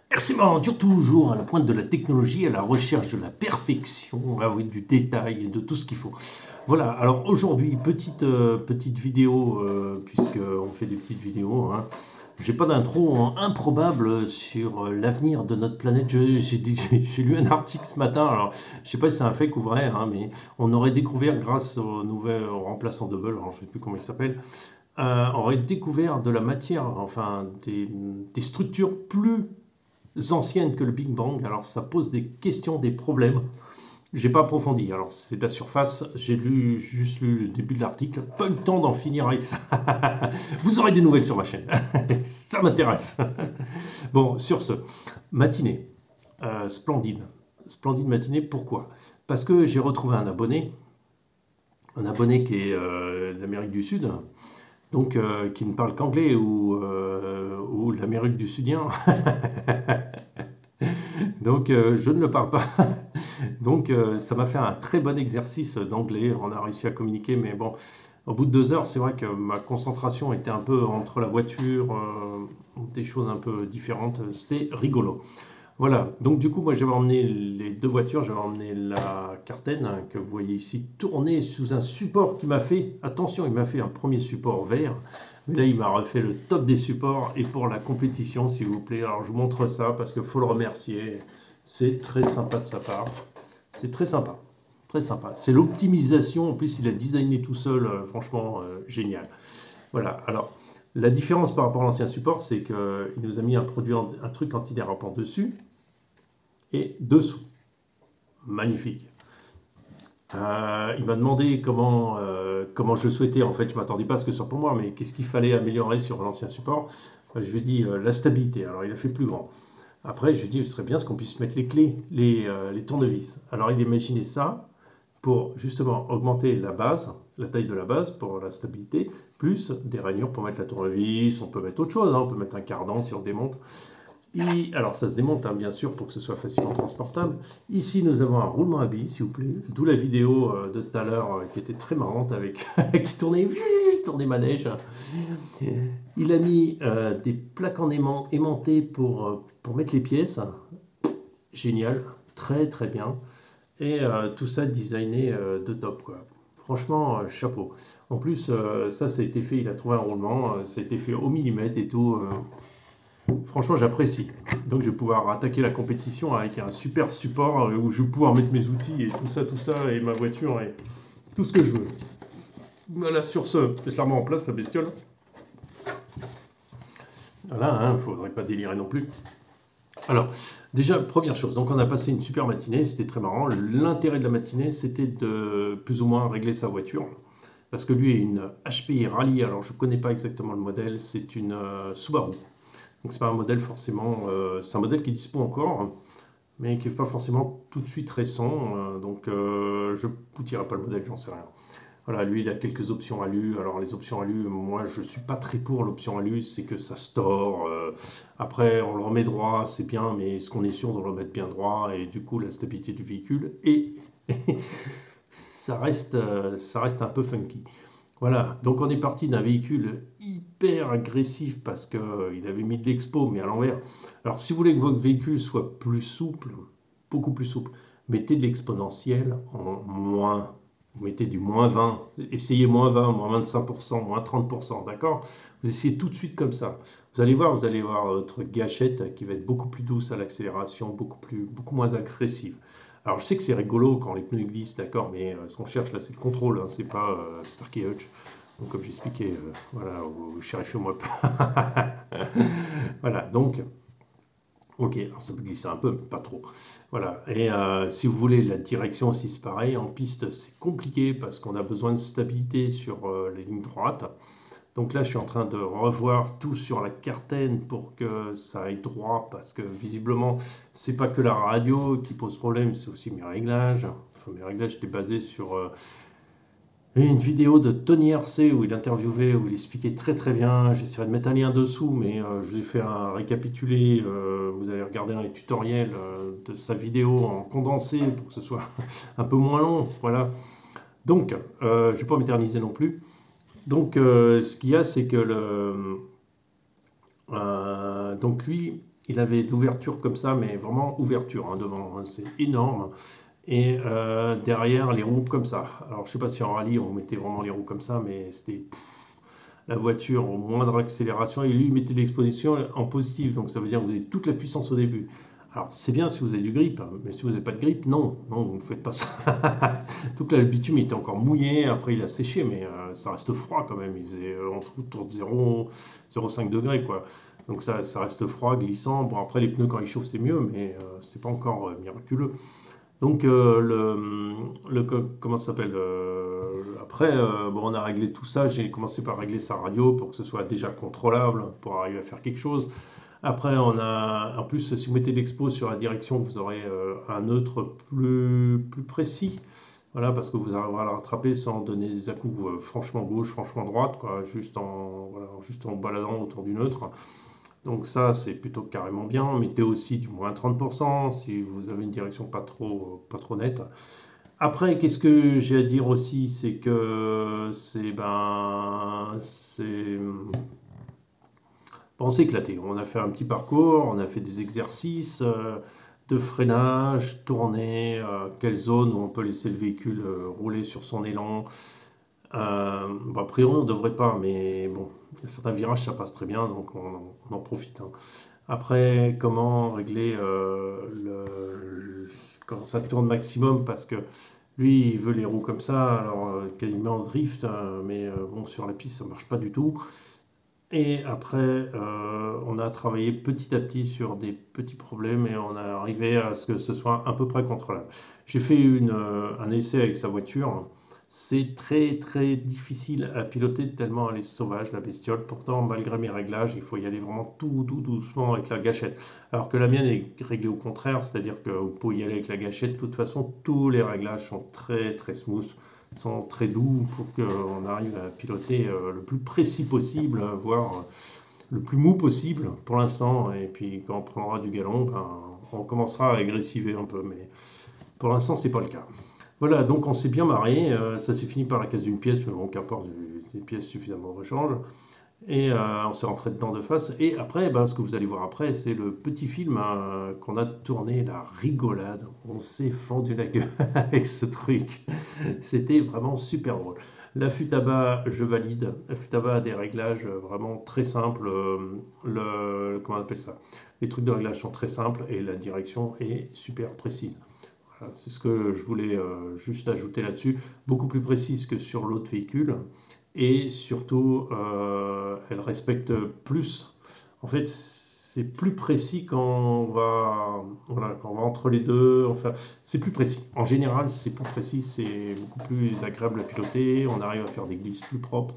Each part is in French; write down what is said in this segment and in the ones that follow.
RCMA dure toujours à la pointe de la technologie, à la recherche de la perfection, avec du détail et de tout ce qu'il faut. Voilà, alors aujourd'hui, petite vidéo, puisqu'on fait des petites vidéos. Hein. J'ai pas d'intro improbable sur l'avenir de notre planète. J'ai lu un article ce matin, alors je sais pas si c'est un fake ou vrai, hein, mais on aurait découvert grâce au nouvel remplaçant Double, alors je sais plus comment il s'appelle, on aurait découvert de la matière, enfin des structures plus anciennes que le Big Bang, alors ça pose des questions, des problèmes. J'ai pas approfondi, alors c'est de la surface, juste lu le début de l'article, pas eu le temps d'en finir avec ça. Vous aurez des nouvelles sur ma chaîne, ça m'intéresse. Bon, sur ce, matinée, splendide, splendide matinée, pourquoi? Parce que j'ai retrouvé un abonné qui est d'Amérique du Sud, donc qui ne parle qu'anglais ou l'Amérique du Sudien. Donc je ne le parle pas. Donc ça m'a fait un très bon exercice d'anglais. On a réussi à communiquer, mais bon, au bout de 2 heures, c'est vrai que ma concentration était un peu entre la voiture, des choses un peu différentes. C'était rigolo. Voilà, donc du coup, moi j'avais emmené les deux voitures, j'avais emmené la Carten, hein, que vous voyez ici, tournée sous un support qui m'a fait, attention, il m'a fait un premier support vert, mais là il m'a refait le top des supports, et pour la compétition, s'il vous plaît, alors je vous montre ça parce qu'il faut le remercier, c'est très sympa de sa part, c'est très sympa, c'est l'optimisation, en plus il a designé tout seul, franchement, génial. Voilà, alors, la différence par rapport à l'ancien support, c'est qu'il nous a mis un truc antidérapant dessus, et dessous. Magnifique. Il m'a demandé comment je souhaitais, en fait, je ne m'attendais pas à ce que ce soit pour moi, mais qu'est-ce qu'il fallait améliorer sur l'ancien support. Je lui ai dit la stabilité, alors il a fait plus grand. Après, je lui ai dit, ce serait bien ce qu'on puisse mettre les clés, les tournevis. Alors il imaginait ça pour justement augmenter la base, la taille de la base pour la stabilité, plus des rainures pour mettre la tournevis, on peut mettre autre chose, hein, on peut mettre un cardan si on démonte. Alors ça se démonte hein, bien sûr pour que ce soit facilement transportable. Ici nous avons un roulement à billes s'il vous plaît, d'où la vidéo de tout à l'heure qui était très marrante avec qui tournait manège. Il a mis des plaques en aimantées pour mettre les pièces. Génial, très très bien. Et tout ça designé de top quoi. Franchement, chapeau. En plus, ça a été fait, il a trouvé un roulement, ça a été fait au millimètre et tout. Franchement, j'apprécie. Donc, je vais pouvoir attaquer la compétition avec un super support où je vais pouvoir mettre mes outils et tout ça, et ma voiture et tout ce que je veux. Voilà, sur ce, je la remets en place, la bestiole. Voilà, il ne faudrait pas délirer non plus. Alors, déjà, première chose, donc on a passé une super matinée, c'était très marrant. L'intérêt de la matinée, c'était de plus ou moins régler sa voiture. Parce que lui est une HPI Rally, alors je ne connais pas exactement le modèle, c'est une Subaru. Donc c'est pas un modèle forcément, c'est un modèle qui dispose encore, mais qui n'est pas forcément tout de suite récent. Donc je ne vous dirai pas le modèle, j'en sais rien. Voilà, lui il a quelques options alu. Alors les options alu, moi je suis pas très pour l'option alu, c'est que ça store. Après on le remet droit, c'est bien, mais est-ce qu'on est sûr de le remettre bien droit et du coup la stabilité du véhicule et ça reste un peu funky. Voilà, donc on est parti d'un véhicule hyper agressif parce qu'il avait mis de l'expo, mais à l'envers. Alors si vous voulez que votre véhicule soit plus souple, beaucoup plus souple, mettez de l'exponentiel en moins. Vous mettez du moins 20, essayez moins 20, moins 25%, moins 30%, d'accord? Vous essayez tout de suite comme ça. Vous allez voir votre gâchette qui va être beaucoup plus douce à l'accélération, beaucoup moins agressive. Alors je sais que c'est rigolo quand les pneus glissent, d'accord, mais ce qu'on cherche là c'est le contrôle, hein, c'est pas Starkey Hutch. Donc comme j'expliquais, voilà, au shérif moi pas. Voilà, donc, ok, alors ça peut glisser un peu, mais pas trop. Voilà, et si vous voulez la direction aussi c'est pareil, en piste c'est compliqué parce qu'on a besoin de stabilité sur les lignes droites. Donc là, je suis en train de revoir tout sur la Carten pour que ça aille droit, parce que visiblement, c'est pas que la radio qui pose problème, c'est aussi mes réglages. Enfin, mes réglages étaient basés sur une vidéo de Tony RC où il interviewait, où il expliquait très très bien. J'essaierai de mettre un lien dessous, mais je vais faire un récapitulé. Vous allez regarder dans les tutoriels de sa vidéo en condensé pour que ce soit un peu moins long. Voilà. Donc, je ne vais pas m'éterniser non plus. Donc, ce qu'il y a, c'est que donc lui, il avait l'ouverture comme ça, mais vraiment ouverture hein, devant, hein, c'est énorme. Et derrière, les roues comme ça. Alors, je sais pas si en rallye, on mettait vraiment les roues comme ça, mais c'était la voiture au moindre accélération. Et lui, il mettait l'exposition en positif, donc ça veut dire que vous avez toute la puissance au début. Alors, c'est bien si vous avez du grip, hein, mais si vous n'avez pas de grip, non, non, vous ne faites pas ça. Donc là, le bitume il était encore mouillé, après il a séché, mais ça reste froid quand même. Il faisait autour de 0,5 degrés, quoi. Donc ça reste froid, glissant. Bon, après, les pneus, quand ils chauffent, c'est mieux, mais c'est pas encore miraculeux. Donc, comment ça s'appelle après, bon, on a réglé tout ça. J'ai commencé par régler sa radio pour que ce soit déjà contrôlable, pour arriver à faire quelque chose. Après, en plus, si vous mettez l'expo sur la direction, vous aurez un neutre plus précis. Voilà, parce que vous arriverez à la rattraper sans donner des à-coups franchement gauche, franchement droite, quoi, juste en baladant autour du neutre. Donc ça, c'est plutôt carrément bien. Mettez aussi du moins 30% si vous avez une direction pas trop nette. Après, qu'est-ce que j'ai à dire aussi, c'est que on s'est éclaté. On a fait un petit parcours, on a fait des exercices de freinage, tournée, quelle zone où on peut laisser le véhicule rouler sur son élan. Bon, a priori, on ne devrait pas, mais bon, certains virages, ça passe très bien, donc on en profite. Hein. Après, comment régler quand ça tourne maximum, parce que lui, il veut les roues comme ça, alors qu'il met en drift, mais bon, sur la piste, ça ne marche pas du tout. Et après, on a travaillé petit à petit sur des petits problèmes et on a arrivé à ce que ce soit à peu près contrôlable. J'ai fait un essai avec sa voiture. C'est très très difficile à piloter tellement elle est sauvage, la bestiole. Pourtant, malgré mes réglages, il faut y aller vraiment tout doucement avec la gâchette. Alors que la mienne est réglée au contraire, c'est-à-dire que vous pouvez y aller avec la gâchette. De toute façon, tous les réglages sont très très smooth, sont très doux pour qu'on arrive à piloter le plus précis possible, voire le plus mou possible pour l'instant. Et puis quand on prendra du galon, ben, on commencera à agressiver un peu, mais pour l'instant, c'est pas le cas. Voilà, donc on s'est bien marré, ça s'est fini par la casse d'une pièce, mais bon, qu'importe, des pièces suffisamment rechange. Et on s'est rentré dedans de face. Et après, ben, ce que vous allez voir après, c'est le petit film qu'on a tourné, la rigolade. On s'est fendu la gueule avec ce truc. C'était vraiment super drôle. La Futaba, je valide. La Futaba a des réglages vraiment très simples. Comment on appelle ça? Les trucs de réglage sont très simples et la direction est super précise. Voilà, c'est ce que je voulais juste ajouter là-dessus. Beaucoup plus précise que sur l'autre véhicule. Et surtout, elle respecte plus. En fait, c'est plus précis quand quand on va entre les deux. Enfin, c'est plus précis. En général, c'est plus précis, c'est beaucoup plus agréable à piloter. On arrive à faire des glisses plus propres.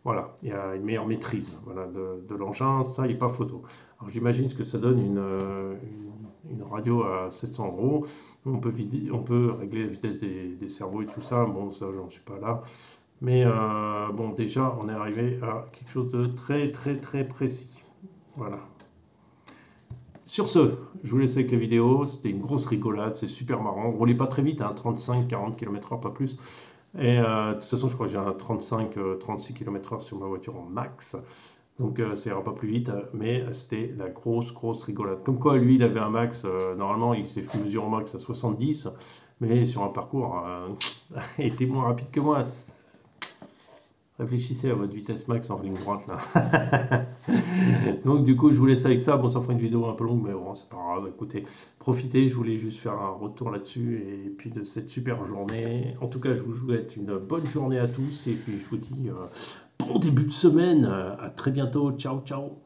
Voilà, il y a une meilleure maîtrise voilà, de l'engin. Ça, il n'y a pas photo. Alors, j'imagine ce que ça donne une radio à 700 €. On peut régler la vitesse des cerveaux et tout ça. Bon, ça, j'en suis pas là. Mais bon, déjà, on est arrivé à quelque chose de très, très, très précis. Voilà. Sur ce, je vous laisse avec la vidéo. C'était une grosse rigolade, c'est super marrant. Roulez pas très vite, hein, 35-40 km/h, pas plus. Et de toute façon, je crois que j'ai un 35-36 km/h sur ma voiture en max. Donc ça ira pas plus vite, mais c'était la grosse rigolade. Comme quoi, lui, il avait un max, normalement, il s'est fait mesurer au max à 70, mais sur un parcours, il était moins rapide que moi. Réfléchissez à votre vitesse max en ligne droite là. Donc du coup je vous laisse avec ça. Bon, ça fera une vidéo un peu longue, mais bon, c'est pas grave. Écoutez, profitez, je voulais juste faire un retour là-dessus et puis de cette super journée. En tout cas, je vous souhaite une bonne journée à tous et puis je vous dis bon début de semaine. À très bientôt. Ciao, ciao.